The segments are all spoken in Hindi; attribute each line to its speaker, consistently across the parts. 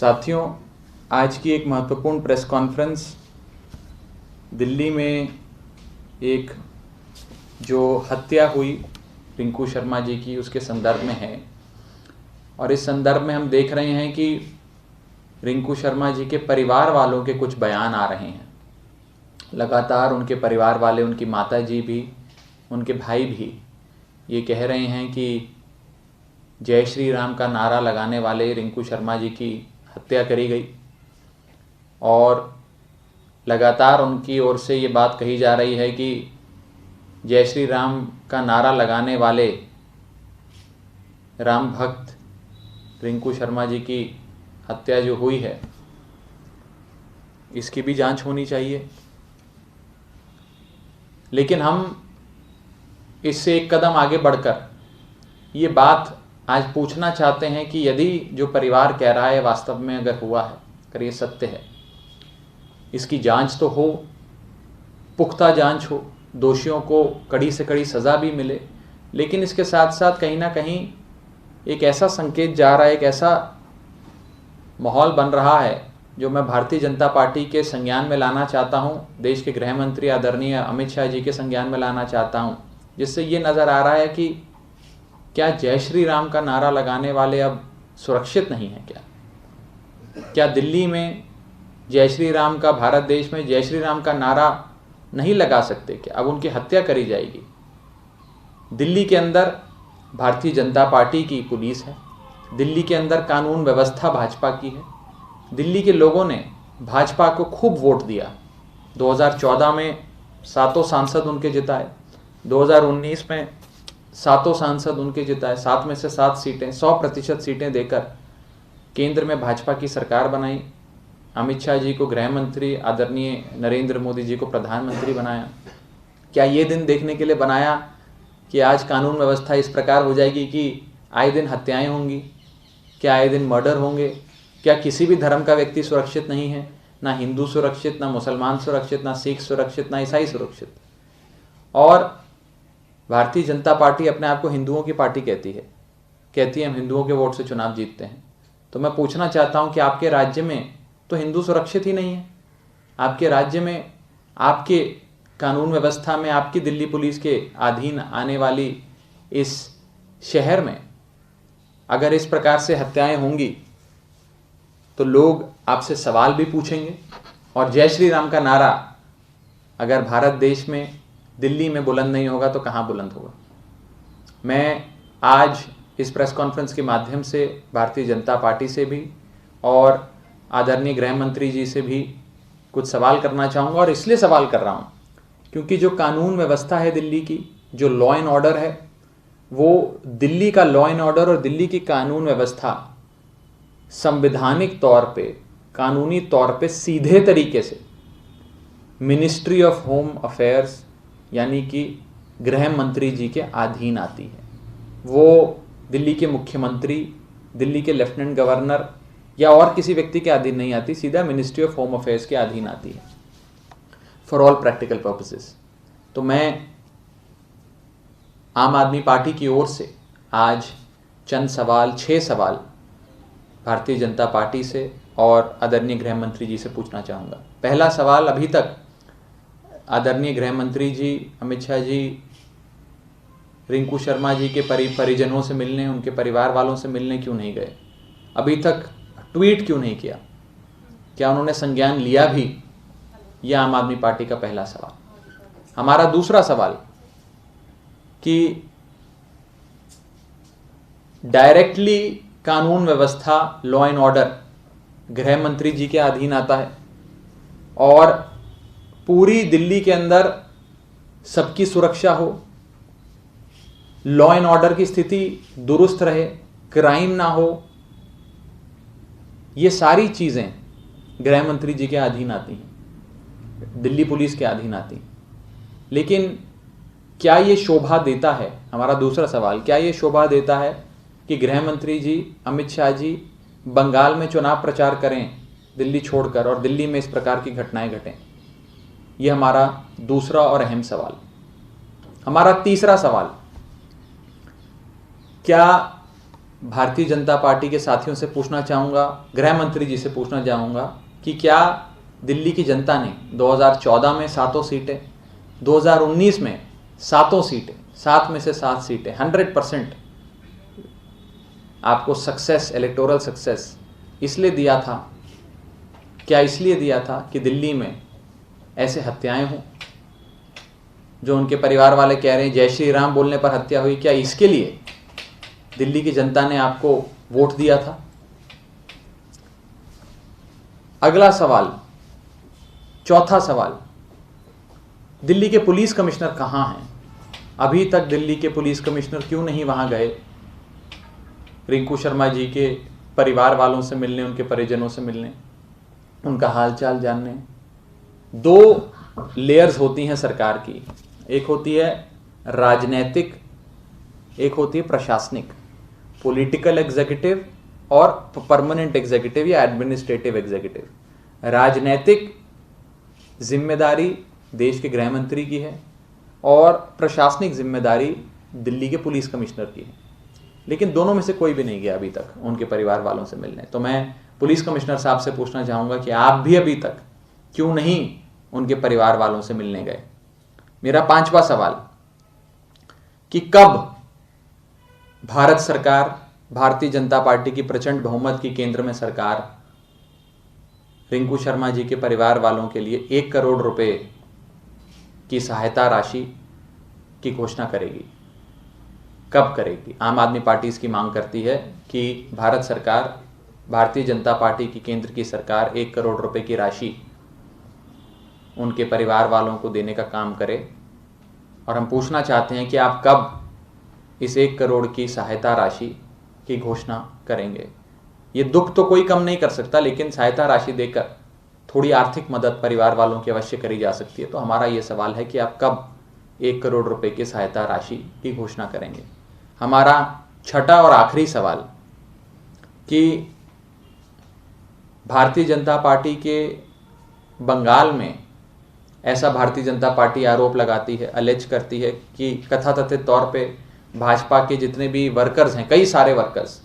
Speaker 1: साथियों, आज की एक महत्वपूर्ण प्रेस कॉन्फ्रेंस दिल्ली में एक जो हत्या हुई रिंकू शर्मा जी की उसके संदर्भ में है। और इस संदर्भ में हम देख रहे हैं कि रिंकू शर्मा जी के परिवार वालों के कुछ बयान आ रहे हैं। लगातार उनके परिवार वाले, उनकी माता जी भी, उनके भाई भी ये कह रहे हैं कि जय श्री राम का नारा लगाने वाले रिंकू शर्मा जी की हत्या करी गई। और लगातार उनकी ओर से ये बात कही जा रही है कि जय श्री राम का नारा लगाने वाले राम भक्त रिंकू शर्मा जी की हत्या जो हुई है इसकी भी जांच होनी चाहिए। लेकिन हम इससे एक कदम आगे बढ़कर ये बात आज पूछना चाहते हैं कि यदि जो परिवार कह रहा है वास्तव में अगर हुआ है, अगर ये सत्य है, इसकी जांच तो हो, पुख्ता जांच हो, दोषियों को कड़ी से कड़ी सज़ा भी मिले। लेकिन इसके साथ साथ कहीं ना कहीं एक ऐसा संकेत जा रहा है, एक ऐसा माहौल बन रहा है जो मैं भारतीय जनता पार्टी के संज्ञान में लाना चाहता हूँ, देश के गृह मंत्री आदरणीय अमित शाह जी के संज्ञान में लाना चाहता हूँ, जिससे ये नज़र आ रहा है कि क्या जय श्री राम का नारा लगाने वाले अब सुरक्षित नहीं हैं? क्या दिल्ली में जय श्री राम का, भारत देश में जय श्री राम का नारा नहीं लगा सकते? क्या अब उनकी हत्या करी जाएगी? दिल्ली के अंदर भारतीय जनता पार्टी की पुलिस है, दिल्ली के अंदर कानून व्यवस्था भाजपा की है। दिल्ली के लोगों ने भाजपा को खूब वोट दिया। 2014 में 7 सांसद उनके जिताए, 2019 में 7 सांसद उनके जिताए, 7 में से 7 सीटें, 100% सीटें देकर केंद्र में भाजपा की सरकार बनाई। अमित शाह जी को गृह मंत्री, आदरणीय नरेंद्र मोदी जी को प्रधानमंत्री बनाया। क्या ये दिन देखने के लिए बनाया कि आज कानून व्यवस्था इस प्रकार हो जाएगी कि आए दिन हत्याएं होंगी? क्या आए दिन मर्डर होंगे? क्या किसी भी धर्म का व्यक्ति सुरक्षित नहीं है? ना हिंदू सुरक्षित, ना मुसलमान सुरक्षित, ना सिख सुरक्षित, ना ईसाई सुरक्षित। और भारतीय जनता पार्टी अपने आप को हिंदुओं की पार्टी कहती है हम हिंदुओं के वोट से चुनाव जीतते हैं। तो मैं पूछना चाहता हूं कि आपके राज्य में तो हिंदू सुरक्षित ही नहीं है। आपके राज्य में, आपके कानून व्यवस्था में, आपकी दिल्ली पुलिस के अधीन आने वाली इस शहर में अगर इस प्रकार से हत्याएं होंगी तो लोग आपसे सवाल भी पूछेंगे। और जय श्री राम का नारा अगर भारत देश में, दिल्ली में बुलंद नहीं होगा तो कहाँ बुलंद होगा? मैं आज इस प्रेस कॉन्फ्रेंस के माध्यम से भारतीय जनता पार्टी से भी और आदरणीय गृह मंत्री जी से भी कुछ सवाल करना चाहूँगा। और इसलिए सवाल कर रहा हूँ क्योंकि जो कानून व्यवस्था है दिल्ली की, जो लॉ एंड ऑर्डर है, वो दिल्ली का लॉ एंड ऑर्डर और दिल्ली की कानून व्यवस्था संवैधानिक तौर पे, कानूनी तौर पे सीधे तरीके से मिनिस्ट्री ऑफ होम अफेयर्स यानी कि गृह मंत्री जी के अधीन आती है। वो दिल्ली के मुख्यमंत्री, दिल्ली के लेफ्टिनेंट गवर्नर या और किसी व्यक्ति के अधीन नहीं आती, सीधा मिनिस्ट्री ऑफ होम अफेयर्स के अधीन आती है फॉर ऑल प्रैक्टिकल पर्पसेस। तो मैं आम आदमी पार्टी की ओर से आज चंद सवाल, 6 सवाल भारतीय जनता पार्टी से और आदरणीय गृह मंत्री जी से पूछना चाहूँगा। पहला सवाल, अभी तक आदरणीय गृह मंत्री जी अमित शाह जी रिंकू शर्मा जी के परिजनों से मिलने, उनके परिवार वालों से मिलने क्यों नहीं गए? अभी तक ट्वीट क्यों नहीं किया? क्या उन्होंने संज्ञान लिया भी? यह आम आदमी पार्टी का पहला सवाल। हमारा दूसरा सवाल कि डायरेक्टली कानून व्यवस्था, लॉ एंड ऑर्डर गृह मंत्री जी के अधीन आता है और पूरी दिल्ली के अंदर सबकी सुरक्षा हो, लॉ एंड ऑर्डर की स्थिति दुरुस्त रहे, क्राइम ना हो, ये सारी चीज़ें गृह मंत्री जी के अधीन आती हैं, दिल्ली पुलिस के अधीन आती हैं। लेकिन क्या ये शोभा देता है? हमारा दूसरा सवाल, क्या ये शोभा देता है कि गृह मंत्री जी अमित शाह जी बंगाल में चुनाव प्रचार करें दिल्ली छोड़कर और दिल्ली में इस प्रकार की घटनाएं घटें? ये हमारा दूसरा और अहम सवाल। हमारा तीसरा सवाल, क्या भारतीय जनता पार्टी के साथियों से पूछना चाहूँगा, गृह मंत्री जी से पूछना चाहूँगा कि क्या दिल्ली की जनता ने 2014 में 7 सीटें, 2019 में 7 सीटें, 7 में से 7 सीटें 100% आपको सक्सेस, इलेक्टोरल सक्सेस इसलिए दिया था, क्या इसलिए दिया था कि दिल्ली में ऐसे हत्याएं हों जो उनके परिवार वाले कह रहे हैं जय श्री राम बोलने पर हत्या हुई? क्या इसके लिए दिल्ली की जनता ने आपको वोट दिया था? अगला सवाल, चौथा सवाल, दिल्ली के पुलिस कमिश्नर कहाँ हैं? अभी तक दिल्ली के पुलिस कमिश्नर क्यों नहीं वहां गए रिंकू शर्मा जी के परिवार वालों से मिलने, उनके परिजनों से मिलने, उनका हालचाल जानने? 2 लेयर्स होती हैं सरकार की, एक होती है राजनैतिक, एक होती है प्रशासनिक, पॉलिटिकल एग्जीक्यूटिव और परमानेंट एग्जीक्यूटिव या एडमिनिस्ट्रेटिव एग्जीक्यूटिव। राजनैतिक जिम्मेदारी देश के गृह मंत्री की है और प्रशासनिक जिम्मेदारी दिल्ली के पुलिस कमिश्नर की है, लेकिन दोनों में से कोई भी नहीं गया अभी तक उनके परिवार वालों से मिलने। तो मैं पुलिस कमिश्नर साहब से पूछना चाहूँगा कि आप भी अभी तक क्यों नहीं उनके परिवार वालों से मिलने गए? मेरा 5वां सवाल कि कब भारत सरकार, भारतीय जनता पार्टी की प्रचंड बहुमत की केंद्र में सरकार रिंकू शर्मा जी के परिवार वालों के लिए 1 करोड़ रुपए की सहायता राशि की घोषणा करेगी? कब करेगी? आम आदमी पार्टी इसकी मांग करती है कि भारत सरकार, भारतीय जनता पार्टी की केंद्र की सरकार 1 करोड़ रुपए की राशि उनके परिवार वालों को देने का काम करे। और हम पूछना चाहते हैं कि आप कब इस 1 करोड़ की सहायता राशि की घोषणा करेंगे? ये दुख तो कोई कम नहीं कर सकता, लेकिन सहायता राशि देकर थोड़ी आर्थिक मदद परिवार वालों की अवश्य करी जा सकती है। तो हमारा ये सवाल है कि आप कब 1 करोड़ रुपए की सहायता राशि की घोषणा करेंगे? हमारा छठा और आखिरी सवाल कि भारतीय जनता पार्टी के बंगाल में ऐसा भारतीय जनता पार्टी आरोप लगाती है, अलेज करती है कि कथाकथित तौर पे भाजपा के जितने भी वर्कर्स हैं, कई सारे वर्कर्स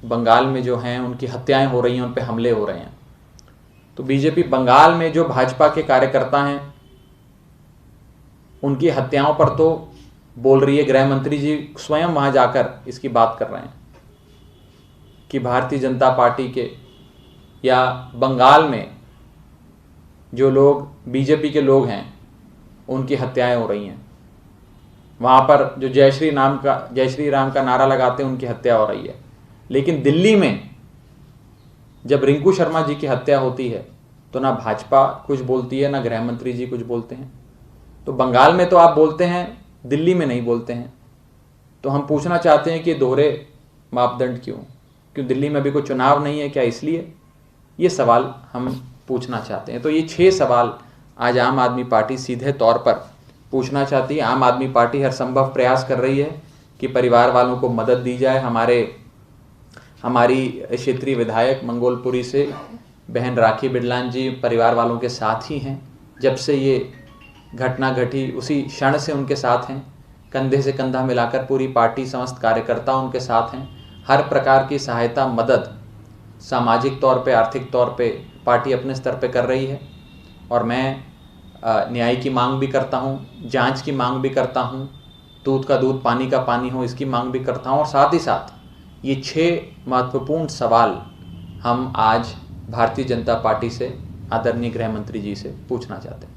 Speaker 1: बंगाल में जो हैं उनकी हत्याएं हो रही हैं, उन पे हमले हो रहे हैं। तो बीजेपी बंगाल में जो भाजपा के कार्यकर्ता हैं उनकी हत्याओं पर तो बोल रही है, गृह मंत्री जी स्वयं वहां जाकर इसकी बात कर रहे हैं कि भारतीय जनता पार्टी के या बंगाल में जो लोग बीजेपी के लोग हैं उनकी हत्याएं हो रही हैं। वहां पर जो जय श्री राम का नारा लगाते हैं उनकी हत्या हो रही है। लेकिन दिल्ली में जब रिंकू शर्मा जी की हत्या होती है तो ना भाजपा कुछ बोलती है, ना गृह मंत्री जी कुछ बोलते हैं। तो बंगाल में तो आप बोलते हैं, दिल्ली में नहीं बोलते हैं। तो हम पूछना चाहते हैं कि दोहरे मापदंड क्यों? क्यों दिल्ली में भी कोई चुनाव नहीं है क्या, इसलिए? ये सवाल हम पूछना चाहते हैं। तो ये 6 सवाल आज आम आदमी पार्टी सीधे तौर पर पूछना चाहती है। आम आदमी पार्टी हर संभव प्रयास कर रही है कि परिवार वालों को मदद दी जाए। हमारी क्षेत्रीय विधायक मंगोलपुरी से बहन राखी बिडलान जी परिवार वालों के साथ ही हैं। जब से ये घटना घटी उसी क्षण से उनके साथ हैं। कंधे से कंधा मिलाकर पूरी पार्टी, समस्त कार्यकर्ता उनके साथ हैं। हर प्रकार की सहायता, मदद सामाजिक तौर पे, आर्थिक तौर पे पार्टी अपने स्तर पे कर रही है। और मैं न्याय की मांग भी करता हूँ, जांच की मांग भी करता हूँ, दूध का दूध पानी का पानी हो इसकी मांग भी करता हूँ। और साथ ही साथ ये 6 महत्वपूर्ण सवाल हम आज भारतीय जनता पार्टी से आदरणीय गृह मंत्री जी से पूछना चाहते हैं।